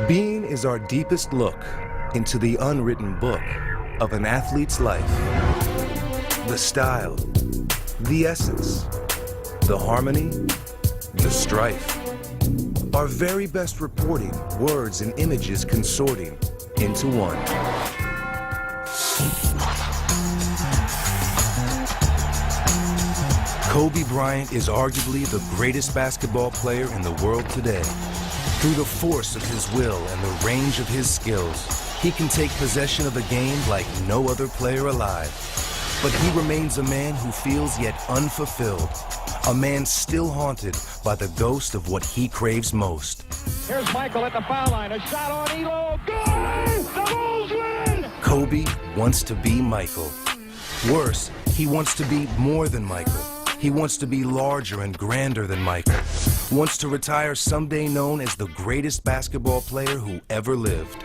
Being is our deepest look into the unwritten book of an athlete's life. The style, the essence, the harmony, the strife. Our very best reporting, words and images consorting into one. Kobe Bryant is arguably the greatest basketball player in the world today. Through the force of his will and the range of his skills, he can take possession of the game like no other player alive. But he remains a man who feels yet unfulfilled, a man still haunted by the ghost of what he craves most. Here's Michael at the foul line, a shot on Elo, good! The Bulls win! Kobe wants to be Michael. Worse, he wants to be more than Michael. He wants to be larger and grander than Michael. Wants to retire someday known as the greatest basketball player who ever lived.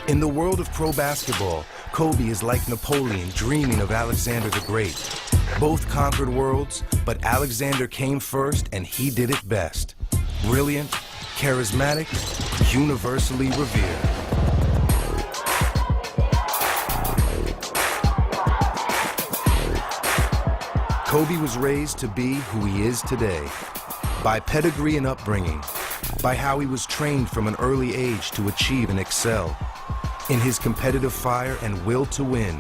In the world of pro basketball, Kobe is like Napoleon dreaming of Alexander the Great. Both conquered worlds, but Alexander came first and he did it best. Brilliant, charismatic, universally revered. Kobe was raised to be who he is today, by pedigree and upbringing, by how he was trained from an early age to achieve and excel. In his competitive fire and will to win,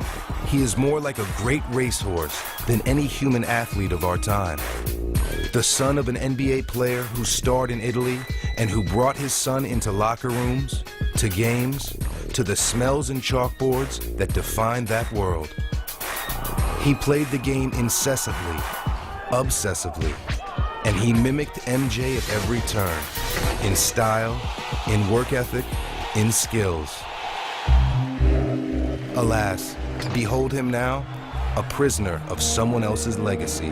he is more like a great racehorse than any human athlete of our time. The son of an NBA player who starred in Italy and who brought his son into locker rooms, to games, to the smells and chalkboards that defined that world. He played the game incessantly, obsessively, and he mimicked MJ at every turn, in style, in work ethic, in skills. Alas, behold him now, a prisoner of someone else's legacy,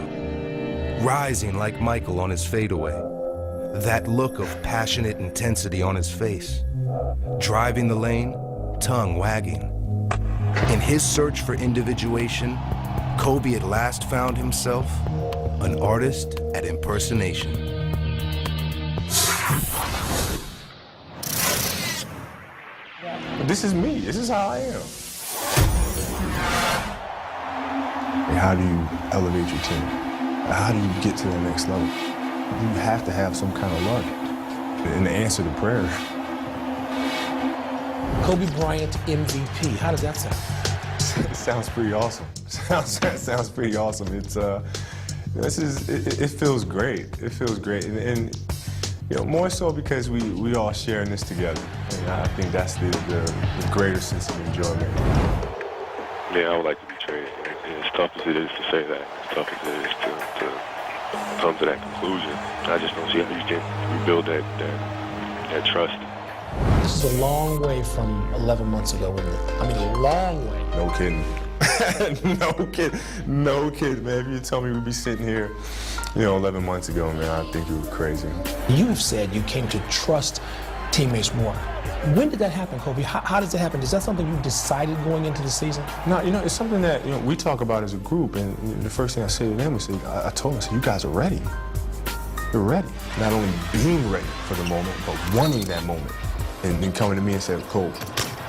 rising like Michael on his fadeaway, that look of passionate intensity on his face, driving the lane, tongue wagging. In his search for individuation, Kobe at last found himself an artist at impersonation. This is me. This is how I am. How do you elevate your team? How do you get to the next level? You have to have some kind of luck. And the answer to prayer. Kobe Bryant MVP. How does that sound? It sounds pretty awesome. Sounds pretty awesome. It's it feels great. It feels great, and you know, more so because we all sharing this together. And I think that's the greater sense of enjoyment. Yeah, I would like to be traded. And as tough as it is to say that, as tough as it is to come to that conclusion, I just don't see how you can rebuild that trust. This is a long way from 11 months ago, isn't it? I mean, a long way. No kidding. No kidding, man. If you told me we'd be sitting here, 11 months ago, man, I think you were crazy. You've said you came to trust teammates more. When did that happen, Kobe? How does it happen? Is that something you decided going into the season? No, it's something that we talk about as a group, and the first thing I say to them is, I told them, I said, you guys are ready. You're ready. Not only being ready for the moment, but wanting that moment. And then coming to me and saying, Cole,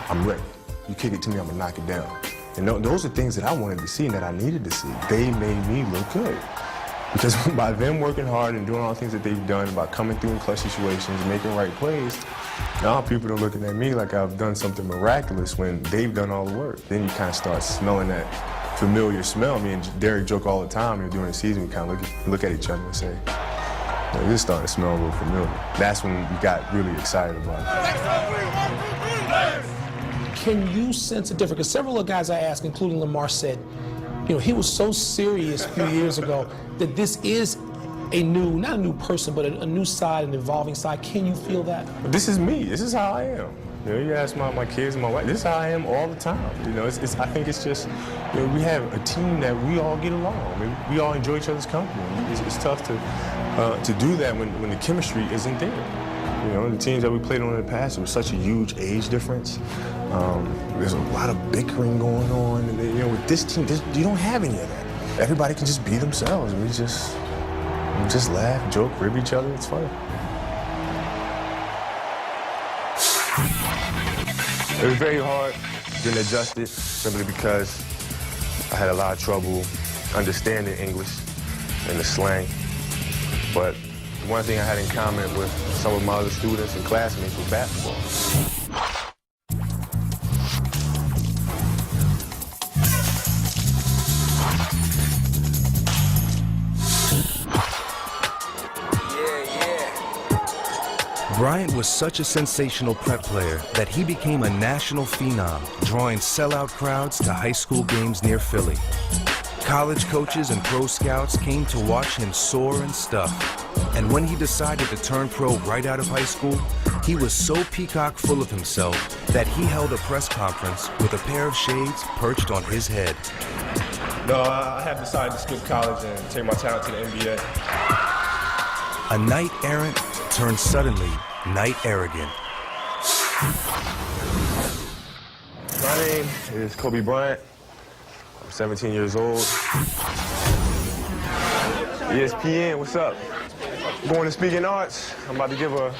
I'm ready. You kick it to me, I'm gonna knock it down. And those are things that I wanted to see and that I needed to see. They made me look good. Because by them working hard and doing all the things that they've done, by coming through in clutch situations, making right plays, now people are looking at me like I've done something miraculous when they've done all the work. Then you kind of start smelling that familiar smell. Me and Derek joke all the time, during the season, we kind of look at each other and say, this is starting to smell a little familiar. That's when we got really excited about it. Can you sense a difference? Because several of the guys I asked, including Lamar, said, he was so serious a few years ago that this is a new, not a new person, but a new side, an evolving side. Can you feel that? This is me. This is how I am. You know, you ask my kids and my wife, this is how I am all the time. You know, I think it's just, you know, we have a team that we all get along. I mean, we all enjoy each other's company. It's tough to do that when the chemistry isn't there. You know, the teams that we played on in the past, there was such a huge age difference. There's a lot of bickering going on. And, you know, with this team, you don't have any of that. Everybody can just be themselves. We just laugh, joke, rib each other. It's fun. It was very hard getting adjusted simply because I had a lot of trouble understanding English and the slang. But one thing I had in common with some of my other students and classmates was basketball. Bryant was such a sensational prep player that he became a national phenom, drawing sellout crowds to high school games near Philly. College coaches and pro scouts came to watch him soar and stuff. And when he decided to turn pro right out of high school, he was so peacock full of himself that he held a press conference with a pair of shades perched on his head. No, I have decided to skip college and take my talent to the NBA. A knight errant turned suddenly knight arrogant. My name is Kobe Bryant. I'm 17 years old. ESPN, what's up? Going to Speaking Arts. I'm about to give a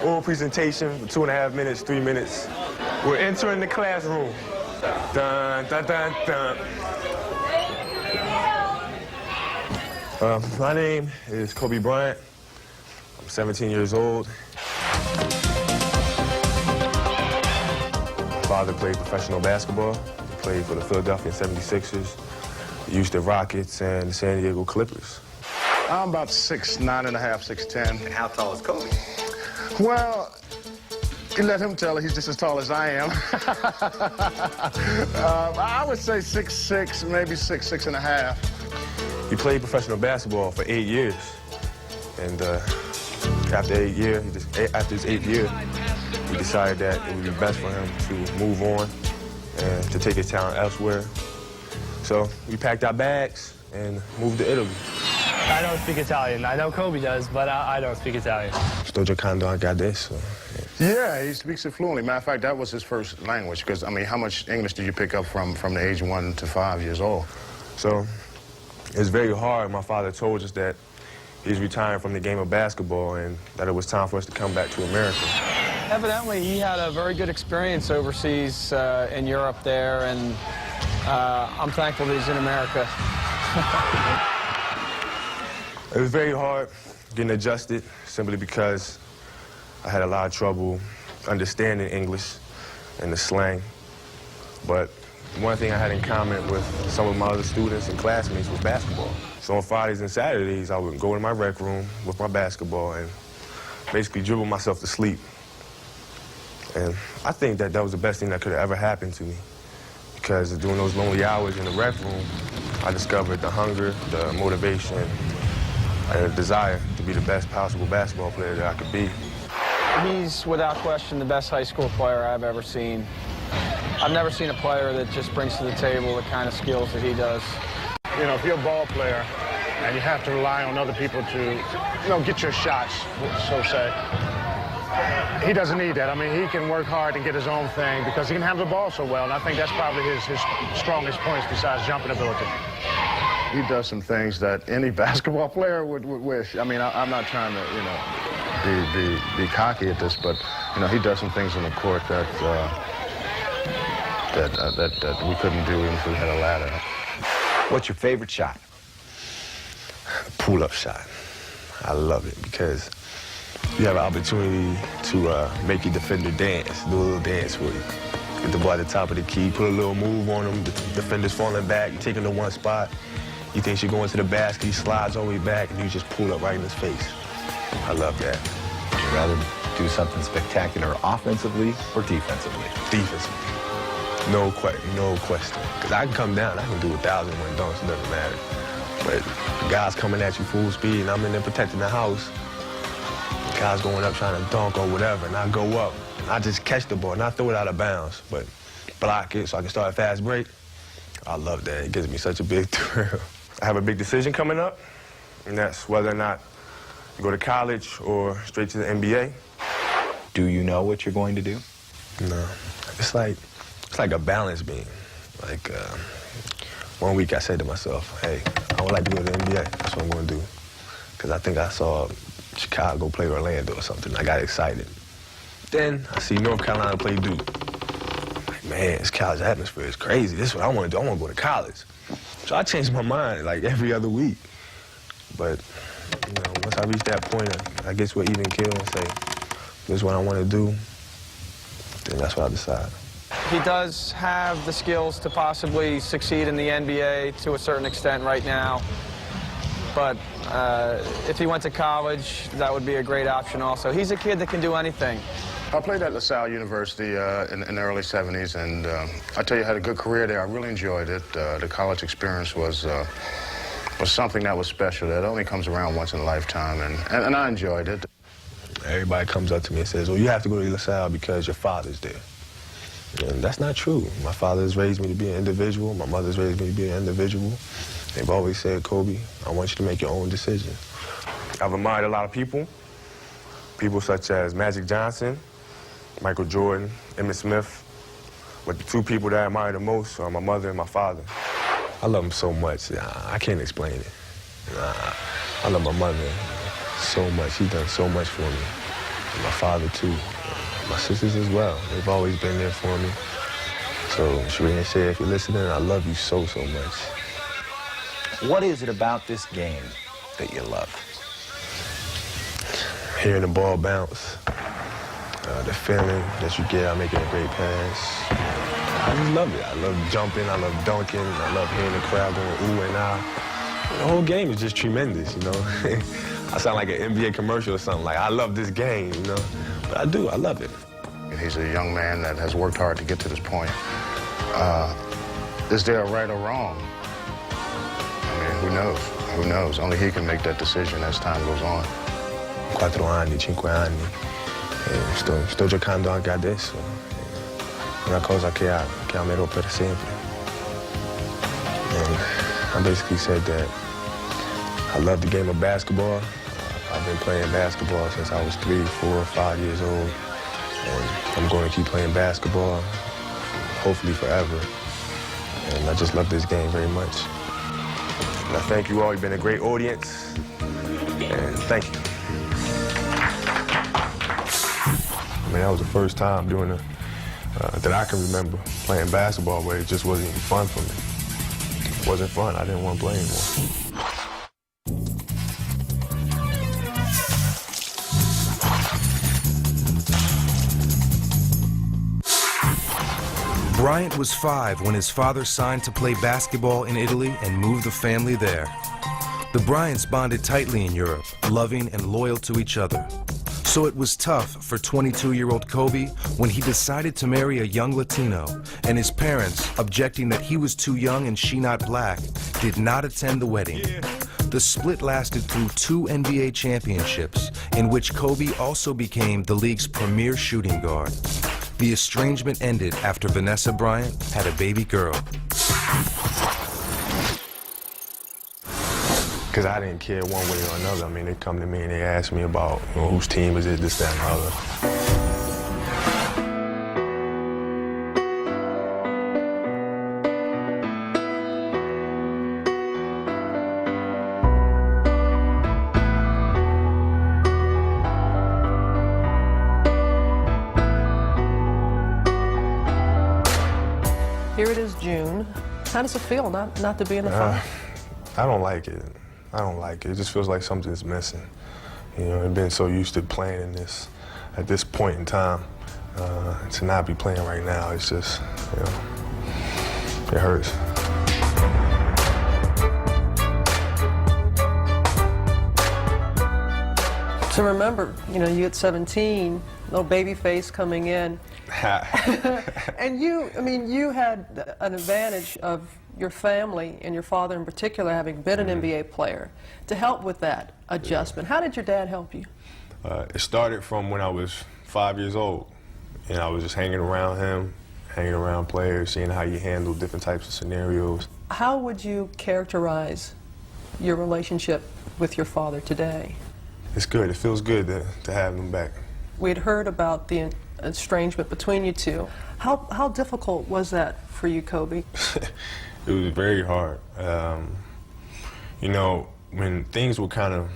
oral presentation for 2.5 minutes, 3 minutes. We're entering the classroom. Dun, dun, dun, dun. My name is Kobe Bryant. I'm 17 years old. My father played professional basketball. He played for the Philadelphia 76ers, the Houston Rockets, and the San Diego Clippers. I'm about 6'9 and a half, 6'10. And how tall is Kobe? Well, you let him tell it. He's just as tall as I am. I would say 6'6", maybe 6'6 and a half. He played professional basketball for 8 years. And after his 8th year, he decided that it would be best for him to move on and to take his talent elsewhere. So we packed our bags and moved to Italy. I don't speak Italian. I know Kobe does, but I don't speak Italian. Sto giocando anche adesso. Yeah, he speaks it fluently. Matter of fact, that was his first language. Because, I mean, how much English did you pick up from the age of 1 to 5 years old? So it's very hard. My father told us that he's retiring from the game of basketball and that it was time for us to come back to America. Evidently, he had a very good experience overseas in Europe there, and I'm thankful that he's in America. It was very hard getting adjusted simply because I had a lot of trouble understanding English and the slang. But one thing I had in common with some of my other students and classmates was basketball. So on Fridays and Saturdays, I would go in my rec room with my basketball and basically dribble myself to sleep. And I think that was the best thing that could have ever happened to me, because during those lonely hours in the rec room, I discovered the hunger, the motivation, and the desire to be the best possible basketball player that I could be. He's, without question, the best high school player I've ever seen. I've never seen a player that just brings to the table the kind of skills that he does. You know, if you're a ball player and you have to rely on other people to, you know, get your shots, so say, he doesn't need that. I mean, he can work hard and get his own thing because he can handle the ball so well, and I think that's probably his strongest points besides jumping ability. He does some things that any basketball player would wish. I mean, I'm not trying to, you know, be cocky at this, but, you know, he does some things on the court that we couldn't do even if we had a ladder. What's your favorite shot? Pull-up shot. I love it because you have an opportunity to make your defender dance, do a little dance with you. Get the ball at the top of the key, put a little move on him, the defender's falling back, you take him to one spot, he thinks you're going to the basket, he slides all the way back, and you just pull up right in his face. I love that. Would you rather do something spectacular offensively or defensively? Defensively. No question. Because I can come down, I can do 1,001 dunks, it doesn't matter. But the guy's coming at you full speed, and I'm in there protecting the house. The guy's going up trying to dunk or whatever, and I go up. I just catch the ball, not throw it out of bounds, but block it so I can start a fast break. I love that. It gives me such a big thrill. I have a big decision coming up, and that's whether or not to go to college or straight to the NBA. Do you know what you're going to do? No. It's like a balance beam. Like, 1 week I said to myself, hey, I would like to go to the NBA. That's what I'm going to do. Because I think I saw Chicago play Orlando or something. I got excited. Then I see North Carolina play Duke. Like, man, this college atmosphere is crazy. This is what I want to do. I want to go to college. So I changed my mind like every other week. But, you know, once I reach that point, I get to an even keel and say, this is what I want to do, then that's what I decide. He does have the skills to possibly succeed in the NBA to a certain extent right now. But if he went to college, that would be a great option also. He's a kid that can do anything. I played at LaSalle University in the early 70s, and I tell you, I had a good career there. I really enjoyed it. The college experience was something that was special. That only comes around once in a lifetime, and I enjoyed it. Everybody comes up to me and says, well, you have to go to LaSalle because your father's there. And that's not true. My father has raised me to be an individual. My mother's raised me to be an individual. They've always said, Kobe, I want you to make your own decision. I've admired a lot of people such as Magic Johnson, Michael Jordan, Emmitt Smith. But the two people that I admire the most are my mother and my father. I love them so much. I can't explain it. I love my mother so much. She's done so much for me. And my father, too. My sisters as well. They've always been there for me. So, Sheree and Shay, if you're listening, I love you so, so much. What is it about this game that you love? Hearing the ball bounce, the feeling that you get out making a great pass. I just love it. I love jumping, I love dunking, I love hearing the crowd going ooh and ah. The whole game is just tremendous, you know. I sound like an NBA commercial or something. Like, I love this game, you know. But I do, I love it. He's a young man that has worked hard to get to this point. Is there a right or wrong? I mean, who knows? Who knows? Only he can make that decision as time goes on. 4 anni, 5 anni. Sto giocando anche adesso. Una cosa che amerò per sempre. And I basically said that I love the game of basketball. I've been playing basketball since I was 3, 4, 5 years old. And I'm going to keep playing basketball, hopefully forever. And I just love this game very much. And I thank you all. You've been a great audience. And thank you. I mean, that was the first time doing that I can remember playing basketball where it just wasn't even fun for me. It wasn't fun. I didn't want to play anymore. Bryant was 5 when his father signed to play basketball in Italy and moved the family there. The Bryants bonded tightly in Europe, loving and loyal to each other. So it was tough for 22-year-old Kobe when he decided to marry a young Latino, and his parents, objecting that he was too young and she not black, did not attend the wedding. The split lasted through 2 NBA championships, in which Kobe also became the league's premier shooting guard. The estrangement ended after Vanessa Bryant had a baby girl. Because I didn't care one way or another. I mean, they come to me and they ask me about, you know, whose team is it, this, that, and the other. Here it is June. How does it feel not to be in the final? I don't like it. I don't like it. It just feels like something's missing. You know, I've been so used to playing in this, at this point in time, to not be playing right now, it's just, you know, it hurts. To remember, you know, you at 17, little baby face coming in. And you had an advantage of your family and your father in particular having been an NBA player to help with that adjustment. How did your dad help you? It started from when I was 5 years old. and I was just hanging around him, hanging around players, seeing how he handled different types of scenarios. How would you characterize your relationship with your father today? It's good. It feels good to have him back. We'd heard about the estrangement between you two. How difficult was that for you, Kobe? It was very hard. You know, when things were kind of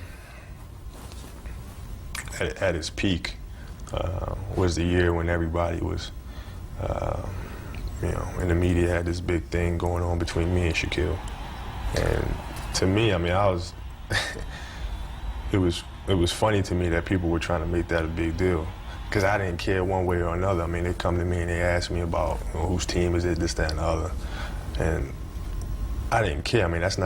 at its peak, was the year when everybody was, you know, in the media had this big thing going on between me and Shaquille. And to me, I mean, it was funny to me that people were trying to make that a big deal, because I didn't care one way or another. I mean, they come to me and they ask me about, you know, whose team is it, this, that, and the other, and I didn't care. I mean, this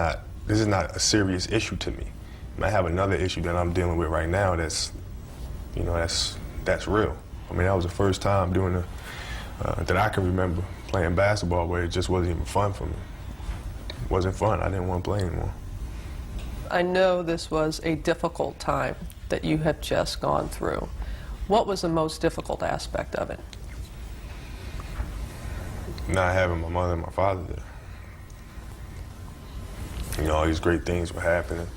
is not a serious issue to me. I mean, I have another issue that I'm dealing with right now that's, you know, that's real. I mean, that was the first time doing that I can remember playing basketball where it just wasn't even fun for me. It wasn't fun. I didn't want to play anymore. I know this was a difficult time that you had just gone through. What was the most difficult aspect of it? Not having my mother and my father there. You know, all these great things were happening,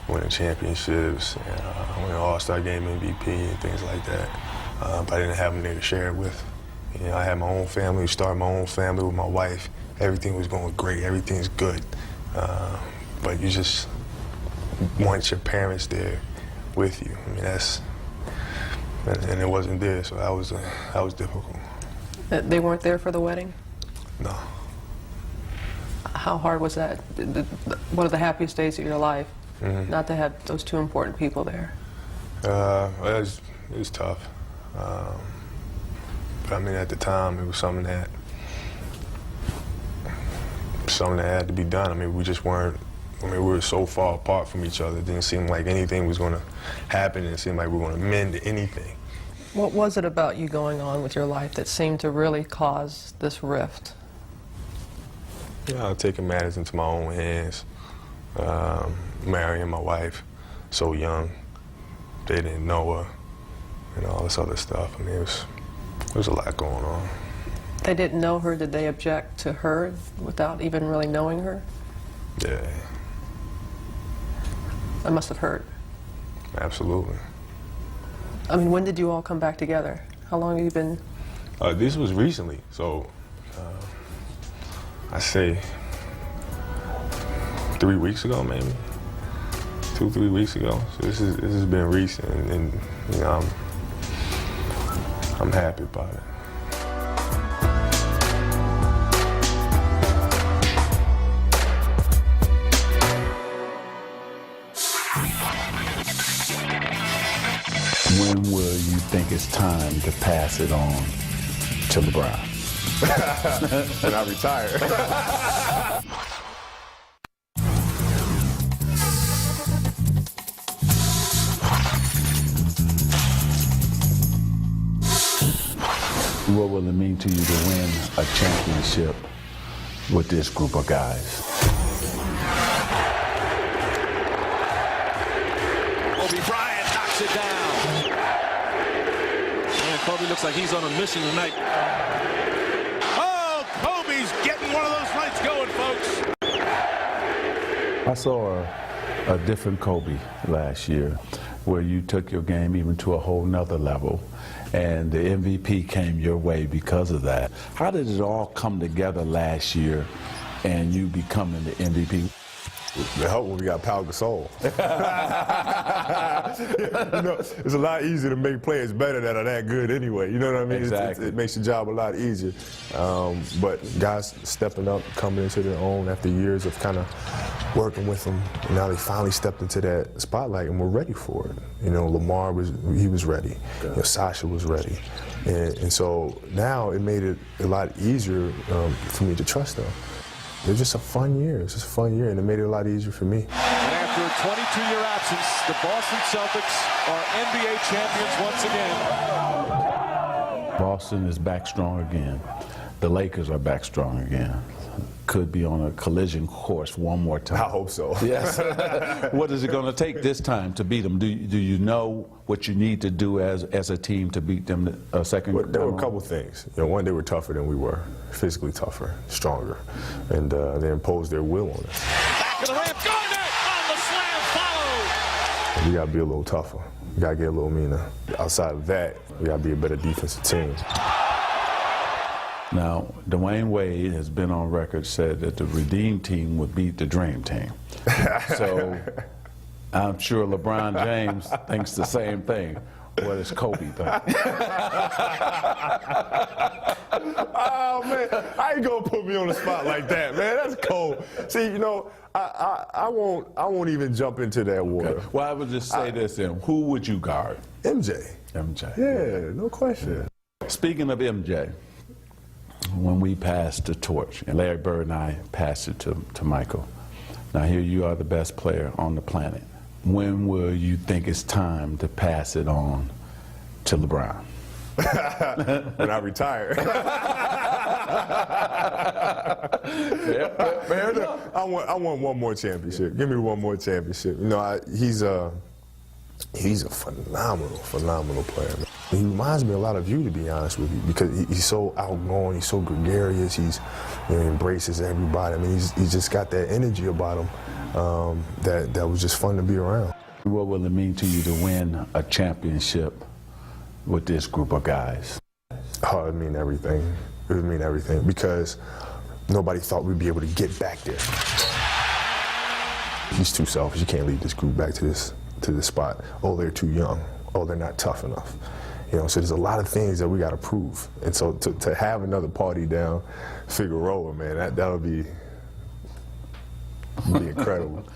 winning championships, and winning All-Star Game MVP and things like that. But I didn't have them there to share it with. You know, I had my own family, started my own family with my wife. Everything was going great, everything's good. But you just want your parents there with you. I mean, and it wasn't there, so that was difficult. They weren't there for the wedding? No. How hard was that? One of the happiest days of your life, not to have those two important people there? It was tough. But I mean, at the time, it was something that had to be done. I mean, we just weren't. I mean, we were so far apart from each other. It didn't seem like anything was going to happen. It seemed like we were going to mend anything. What was it about you going on with your life that seemed to really cause this rift? Yeah, taking matters into my own hands, marrying my wife so young. They didn't know her, and all this other stuff. I mean, there was a lot going on. They didn't know her. Did they object to her without even really knowing her? Yeah. That must have hurt. Absolutely. I mean, when did you all come back together? How long have you been? This was recently, so I say 3 weeks ago, maybe 2-3 weeks ago. So this has been recent, and you know, I'm happy about it. When will you think it's time to pass it on to LeBron? When I retire. What will it mean to you to win a championship with this group of guys? Bryant knocks it down. Man, Kobe looks like he's on a mission tonight. Oh, Kobe's getting one of those nights going, folks. I saw a different Kobe last year, where you took your game even to a whole nother level, and the MVP came your way because of that. How did it all come together last year and you becoming the MVP? The help when we got Pau Gasol. You know, it's a lot easier to make players better that are that good anyway. You know what I mean? Exactly. It makes your job a lot easier. But guys stepping up, coming into their own after years of kind of working with them. Now they finally stepped into that spotlight and we're ready for it. You know, Lamar was ready. You know, Sasha was ready. And so now it made it a lot easier for me to trust them. It was just a fun year. It was just a fun year, and it made it a lot easier for me. And after a 22-year absence, the Boston Celtics are NBA champions once again. Boston is back strong again. The Lakers are back strong again. could be on a collision course one more time. I hope so. Yes. What is it going to take this time to beat them? Do you know what you need to do as a team to beat them a second? Well, there were a couple things. You know, one, they were tougher than we were, physically tougher, stronger, and they imposed their will on us. Back of the rim, Garnett on the slam followed. We got to be a little tougher. We got to get a little meaner. Outside of that, we got to be a better defensive team. Now, Dwayne Wade has been on record said that the Redeem Team would beat the Dream Team. So I'm sure LeBron James thinks the same thing. What does Kobe think? Oh, man, how you gonna put me on the spot like that, man? That's cold. See, you know, I won't even jump into that water. Okay. Well, I would just say this then. Who would you guard? MJ. MJ. Yeah, no question. Speaking of MJ, when we passed the torch, and Larry Bird and I passed it to Michael, now here you are the best player on the planet. When will you think it's time to pass it on to LeBron? When I retire. Fair enough. I want one more championship. Give me one more championship. You know, he's a phenomenal player, man. He reminds me a lot of you, to be honest with you, because he's so outgoing, he's so gregarious, he embraces everybody. I mean, he's just got that energy about him that was just fun to be around. What will it mean to you to win a championship with this group of guys? Oh, it would mean everything. It would mean everything, because nobody thought we'd be able to get back there. He's too selfish. You can't lead this group back to this spot. Oh, they're too young. Oh, they're not tough enough. You know, so there's a lot of things that we got to prove. And so to have another party down Figueroa, man, that'll be incredible.